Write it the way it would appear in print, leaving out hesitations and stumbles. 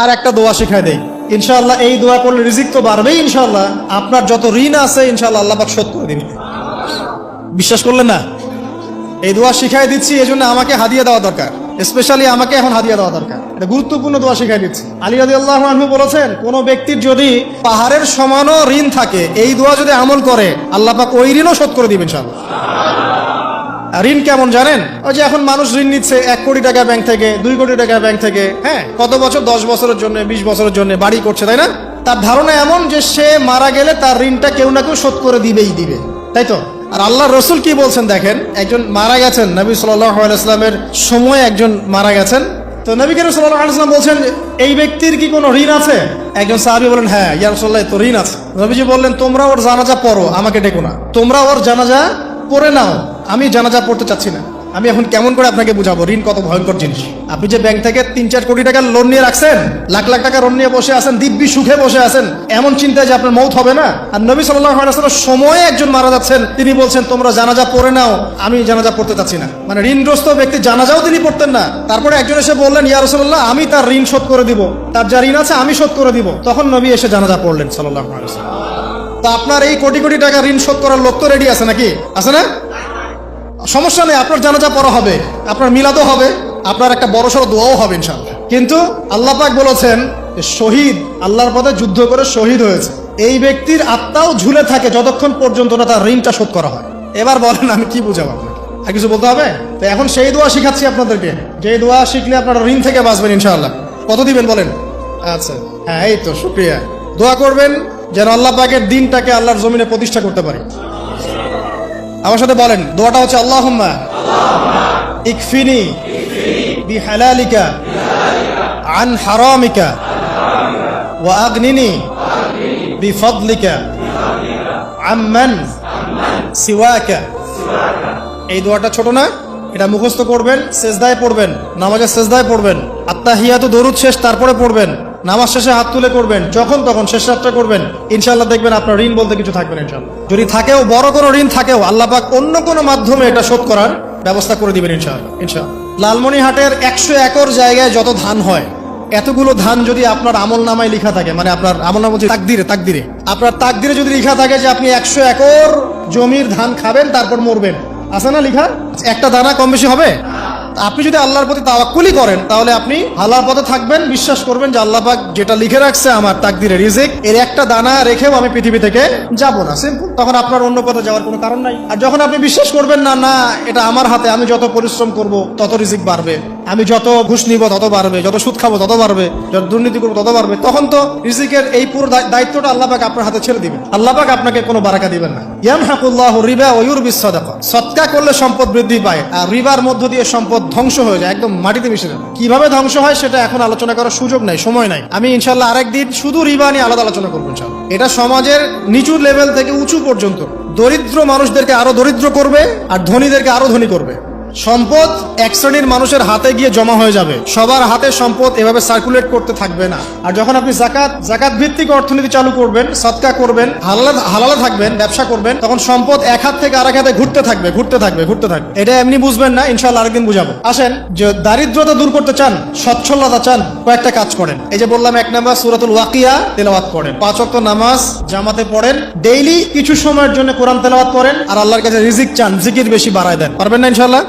আর একটা দোয়া শিখাই দেই, ইনশাআল্লাহ এই দোয়া করলে রিজিক তো বাড়বেই ইনশাআল্লাহ, আপনার যত ঋণ আছে ইনশাআল্লাহ আল্লাহ পাক শোধ করে দিবেন। বিশ্বাস করলেন না? এই দোয়া শিখাই দিচ্ছি, এই জন্য আমাকে হাদিয়া দেওয়া দরকার, স্পেশালি আমাকে এখন হাদিয়া দেওয়া দরকার। এটা গুরুত্বপূর্ণ দোয়া শিখাই দিচ্ছি। আলী রাদিয়াল্লাহু আনহু বলেছেন, কোন ব্যক্তির যদি পাহাড়ের সমানও ঋণ থাকে, এই দোয়া যদি আমল করে আল্লাহ পাক ওই ঋণও শোধ করে দিবেন ইনশাআল্লাহ। ঋণ কেমন জানেন? ওই যে এখন মানুষ ঋণ নিচ্ছে 1 কোটি টাকা ব্যাংক থেকে, 2 কোটি টাকা ব্যাংক থেকে, হ্যাঁ, কত বছর, 10 বছরের জন্য, 20 বছরের জন্য বাড়ি করছে, তাই না? তার ধারণা এমন যে সে মারা গেলে তার ঋণটা কেউ না কেউ শোধ করে দিবেই দিবে, তাই তো? আর আল্লাহর রাসূল কি বলছেন দেখেন, একজন মারা গেছেন, নবী সাল্লাল্লাহু আলাইহি ওয়াসাল্লামের সময় একজন মারা গেছেন। তো নবী করিম সাল্লাল্লাহু আলাইহি ওয়াসাল্লাম বলছেন, এই ব্যক্তির কি কোনো ঋণ আছে? একজন সাহাবী বলেন, হ্যাঁ ইয়া রাসূলুল্লাহ, তো ঋণ আছে। নবীজি বললেন, তোমরা ওর জানাজা পড়ো, আমাকে ডেকো না, তোমরা ওর জানাজা পড়ে নাও, আমি জানাজা পড়তে চাচ্ছি না। আমি এখন কেমন করে আপনাকে বুঝাবো ঋণ কত ভয়ঙ্কর জিনিস? আপনি যে ব্যাংক থেকে 3-4 কোটি টাকার লোন নিয়ে রাখছেন, লাখ লাখ টাকা লোন নিয়ে বসে আছেন, দিব্যি সুখে বসে আছেন, এমন চিন্তায় যে আপনার মৌত হবে না। আর নবী সাল্লাল্লাহু আলাইহি ওয়াসাল্লাম সময়ে একজন মারা যাচ্ছেন, তিনি বলছেন তোমরা জানাজা পড়ে নাও, আমি জানাজা পড়তে চাচ্ছি না। মানে ঋণগ্রস্ত ব্যক্তি জানাজাও তিনি পড়তেন না। তারপরে একজন এসে বললেন, ইয়া রাসূলুল্লাহ, আমি তার ঋণ শোধ করে দিব, তার যা ঋণ আছে আমি শোধ করে দিব। তখন নবী এসে জানাজা পড়লেন সাল্লাল্লাহু আলাইহি ওয়াসাল্লাম। তো আপনার এই কোটি কোটি টাকা ঋণ শোধ করার লোক তো রেডি আছে নাকি? আছে না? সমস্যা নেই, আপনার জানাজা পড়া হবে, আপনার মিলাদও হবে, আপনার একটা বড়সড় দোয়াও হবে ইনশাআল্লাহ। কিন্তু আল্লাহ পাক বলেছেন, শহীদ আল্লাহর পথে যুদ্ধ করে শহীদ হয়েছে, এই ব্যক্তির আত্মাও ঝুলে থাকে যতক্ষণ পর্যন্ত না তার ঋণটা শোধ করা হয়। এবার বলেন আমি কি বুঝাবো আপনাকে? আর কিছু বলতে হবে? তো এখন সেই দোয়া শিখাচ্ছি আপনাদেরকে, যে দোয়া শিখলে আপনারা ঋণ থেকে বাঁচবেন ইনশাআল্লাহ। কত দিবেন বলেন? আচ্ছা, হ্যাঁ, এই তো শুকরিয়া। দোয়া করবেন যেন আল্লাহ পাকের দিনটাকে আল্লাহর জমিনে প্রতিষ্ঠা করতে পারি। আমার সাথে বলেন, দোয়াটা হচ্ছে, আল্লাহুম্মা ইকফিনি বিহালালিকা আন হারামিকা ওয়া আগনিনি বিফদলিকা আম্মান সিওয়াকা। এই দোয়াটা ছোট না, এটা মুখস্থ করবেন, সেজদায় পড়বেন, নামাজের সেজদায় পড়বেন, আত্তাহিয়াতু দরুদ শেষ তারপরে পড়বেন, নামাজ শেষে হাত তুলে করবেন, যখন তখন শেষ রাতটা করবেন, ইনশাআল্লাহ দেখবেন আপনার ঋণ বলতে কিছু থাকবে না ইনশাআল্লাহ। যদি থাকেও, বড় কোনো ঋণ থাকেও, আল্লাহ পাক অন্য কোনো মাধ্যমে এটা শোধ করার ব্যবস্থা করে দিবেন ইনশাআল্লাহ। ইনশাআল্লাহ লালমনিরহাটের 100 একর জায়গায় যত ধান হয়, এতগুলো ধান যদি আপনার আমল নামায় লেখা থাকে, মানে আপনার আমল নামা তাকদিরে আপনার তাকদিরে যদি লেখা থাকে যে আপনি 100 একর জমির ধান খাবেন তারপর মরবেন, আছে না লেখা? একটা দানা কম বেশি হবে? আপনি যদি আল্লাহর প্রতি তাওয়াক্কুলি করেন, তাহলে আপনি আল্লাহর পথে থাকবেন, বিশ্বাস করবেন যে আল্লাহ পাক যেটা লিখে রাখছে আমার তাকদিরে, রিজিক, এর একটা দানা রেখেও আমি পৃথিবী থেকে যাব না, সিম্পল। তখন আপনার অন্য পথে যাওয়ার কোনো কারণ নাই। আর যখন আপনি বিশ্বাস করবেন না, না এটা আমার হাতে, আমি যত পরিশ্রম করব তত রিজিক বাড়বে, আমি যত ঘুষ নিব তত বাড়বে, যত সুদ খাবো তত বাড়বে, যত দুর্নীতি করবো তত বাড়বে, তখন তো রিজিকের এই পুরো দায়িত্বটা আল্লাহ পাক আপনার হাতে ছেড়ে দিবেন। আল্লাহ পাক আপনাকে কোনো বারাকা দিবেন না। ইয়ামহাকুল্লাহু রিবা ওয়া ইউরবিস সাদাকা। সদকা করলে সম্পদ বৃদ্ধি পায়, আর রিবার মধ্য দিয়ে সম্পদ ধ্বংস হয়ে যায়, একদম মাটিতে মিশে যায়। কিভাবে ধ্বংস হয় সেটা এখন আলোচনা করার সুযোগ নাই, সময় নাই। আমি ইনশাআল্লাহ আরেকদিন শুধু রিবা নিয়ে আলাদা আলোচনা করবো ইনশাআল্লাহ। এটা সমাজের নিচু লেভেল থেকে উঁচু পর্যন্ত দরিদ্র মানুষদেরকে আরো দরিদ্র করবে, আর ধনীদেরকে আরো ধনী করবে। সম্পদ এক শ্রেণীর মানুষের হাতে গিয়ে জমা হয়ে যাবে, সবার হাতে সম্পদ এভাবে সার্কুলেট করতে থাকবে না। আর যখন আপনি জাকাত ভিত্তিক অর্থনীতি চালু করবেন, সদকা করবেন, হালালে থাকবেন, ব্যবসা করবেন, তখন সম্পদ এক হাত থেকে আরেক হাতে ঘুরতে থাকবে। এটা এমনি বুঝবেন না, ইনশাআল্লাহ আরেকদিন বুঝাবো। আসেন, যে দারিদ্রতা দূর করতে চান, সচ্ছলতা চান, কয়েকটা কাজ করেন। এই যে বললাম, 1 নাম্বার সূরাতুল ওয়াকিয়া তেলাওয়াত করেন, 5 ওয়াক্ত নামাজ জামাতে পড়েন, ডেইলি কিছু সময়ের জন্য কোরআন তেলাওয়াত করেন, আর আল্লাহর কাছে রিজিক চান, জিকির বেশি বাড়ায় দেন। পারবেন না ইনশাআল্লাহ?